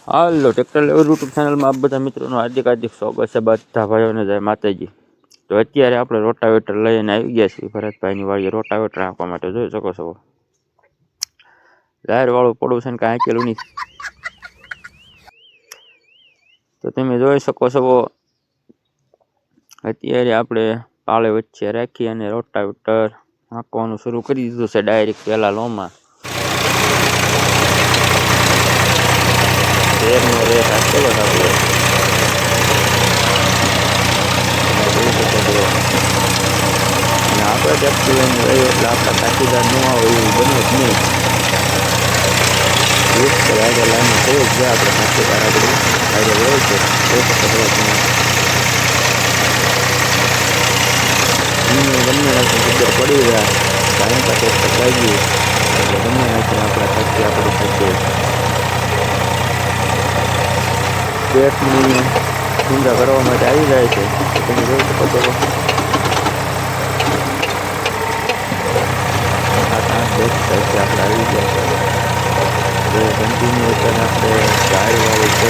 હાલો tractor level YouTube ચેનલમાં આપ બધા મિત્રોનું હાર્દિક સ્વાગત છે. બધા ભાઈઓને જય માતાજી. તો અત્યારે આપણે રોટાવેટર લઈને આવી ગયા છીએ ભરતભાઈની વાડીએ રોટાવેટર આપવા માટે. જોઈ શકો છો જાહેર વાળું પડું છે ને કાંઈ હાકેલું નહીં. તો તમે જોઈ શકો છો અત્યારે આપણે પાળે વચ્ચે રાખી અને રોટાવેટર હાંકવાનું શરૂ કરી દીધું છે ડાયરેક્ટ પહેલા લોમાં. શેરનો રેટ આપેલો છે આપણે. અને આપણે ટ્રેક્ટર લઈને રહીએ એટલે આપણા સાથીદાર ન આવે એવું બને જ નહીં. આગળ લાઈન થઈ જ જાય આપણે સાથીદાર આગળ હોય છે. ગમે નાખીને ખબર પડી જાય ટાઈમ પાસે થઈ ગયું એટલે ગમે નાખીને આપણા સાથી આપણી સાથે પેટની ઊંધા કરવા માટે આવી જાય છે. તમે જોઈ શકો છો આપણે આવી ગયા છે. કન્ટિન્યુ અત્યારે આપણે ગાય વાળી છે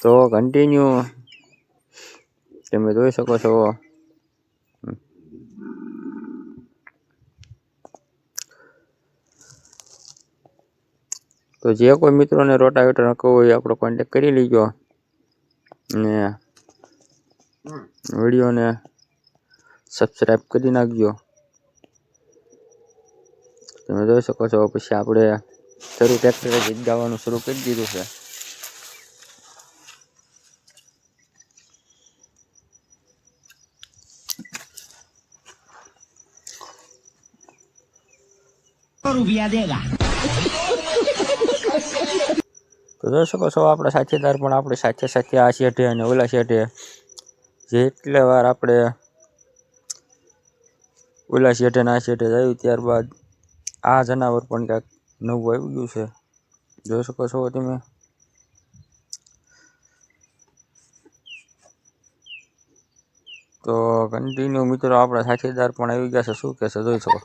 તો કન્ટિન્યુ તમે જોઈ શકો છો. તો જે કોઈ મિત્રોને રોટાવેટર નાખવું હોય આપણો કોન્ટેક્ટ કરી લેજો અને વિડીયોને સબસ્ક્રાઈબ કરી નાખજો. તમે જોઈ શકો છો પછી આપણે ટ્રેક્ટરે ગીત ગાવાનું શરૂ કરી દીધું છે. તો જોઈ શકો છો આપણા સાથીદાર પણ આપણે સાથે સાથે આ શેઠે અને ઓલા શેઠે જેટલે વાર આપણે ઓલા શેઠે ને આ શેઠે આવ્યું ત્યારબાદ આ જનાવર પણ ક્યાંક નવું આવી ગયું છે. જોઈ શકો છો તમે. તો કન્ટિન્યુ મિત્રો આપણા સાથીદાર પણ આવી ગયા છે. શું કહેશે જોઈ શકો.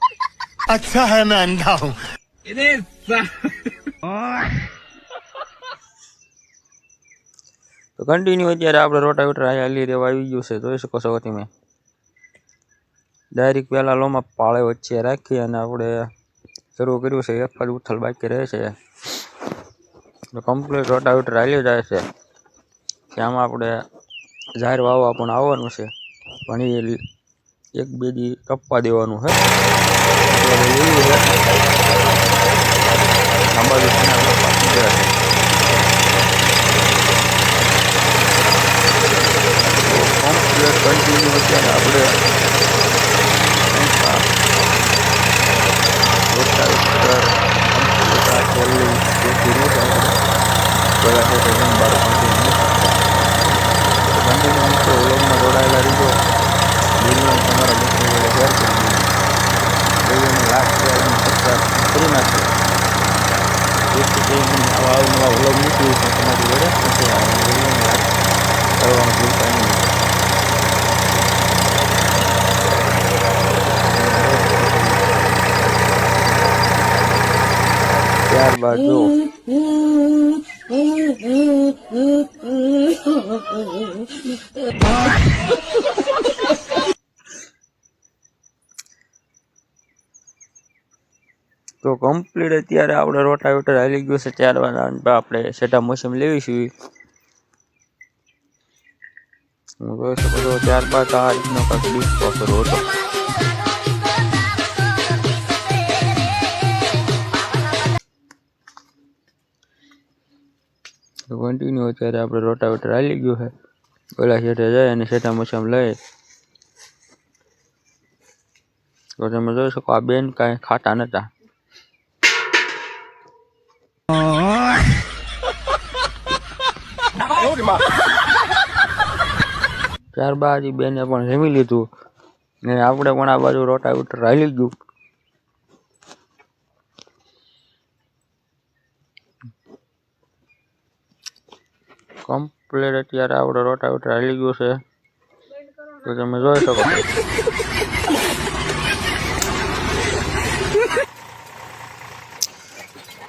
अच्छा है मैं अंधा हूँ. તો કન્ટિન્યુ અત્યારે આપણે રોટાવેટર હાલી રહેવા આવી ગયું છે. જોઈ શકો છો તમે. ડાયરેક્ટ પહેલા લોમાં પાળે વચ્ચે રાખી અને આપણે શરૂ કર્યું છે. એક જ ઉથલ બાકી રહે છે. તો કમ્પ્લીટ રોટાવેટર હાલી જાય છે. ત્યાંમાં આપણે જાહેર વાવવા પણ આવવાનું છે પણ એ એક બે દી કપવા દેવાનું છે. કન્ટિન્યુ અત્યારે આપણે જોડાયેલા રીતો તમારા મિત્રો શેર કરી દીધું લાખ કરી નાખજો. આવા નવા વ્લોગ મૂકવું છે તમારી જોડે પછી લાખ કરવાનું ભૂલતા નહીં. ત્યારબાદ જો તો કમ્પ્લીટ અત્યારે આપણે રોટાવેટર હાલી ગયું છે. ત્યારબાદ આપણે સેટા મોસમ લેવીશું. હું જોઈ શકો છો ત્યારબાદ આ રીતનો કંઈક ડિસ્કો શરૂ હતો. કન્ટિન્યુ અત્યારે આપણે રોટાવેટર હાલી ગયું છે. ઓલા શેઠે જાય અને સેટા મોસમ લઈ. તો તમે જોઈ શકો આ બેન કાંઈ ખાતા નતા. ત્યારબાદ એ બેને પણ જમી લીધું ને આપણે પણ આ બાજુ રોટાવેટર હાલી ગયું. કમ્પ્લીટ અત્યારે આપણે રોટાવેટર હાલી ગયું છે. તો તમે જોઈ શકો છો.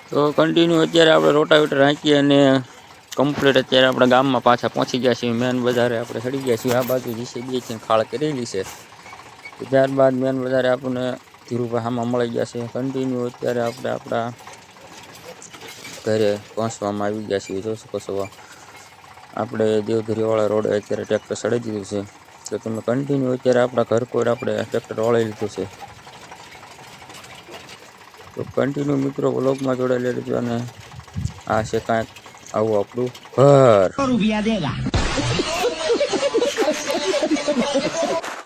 તો કન્ટિન્યુ અત્યારે આપણે રોટાવેટર હાંકીએ અને કમ્પ્લીટ અત્યારે આપણા ગામમાં પાછા પહોંચી ગયા છીએ. મેન બજારે આપણે ચડી ગયા છીએ. આ બાજુ જીસીબી થી ખાળ કરેલી છે. ત્યારબાદ મેન બજારે આપણને ધીરુભાઈ આમાં મળી ગયા છે. કન્ટિન્યુ અત્યારે આપણે આપણા ઘરે પહોંચવામાં આવી ગયા છીએ. જોઈ શકો છો આપણે દેવધરીવાળા રોડે અત્યારે ટ્રેક્ટર ચડી દીધું છે. તો તમે કન્ટિન્યુ અત્યારે આપણા ઘર કોઈ આપણે ટ્રેક્ટર વળી લીધું છે. તો કન્ટિન્યુ મિત્રો વ્લોગમાં જોડાયેલા રહેજો અને આ છે કાંઈક આવું આપણું ઘર.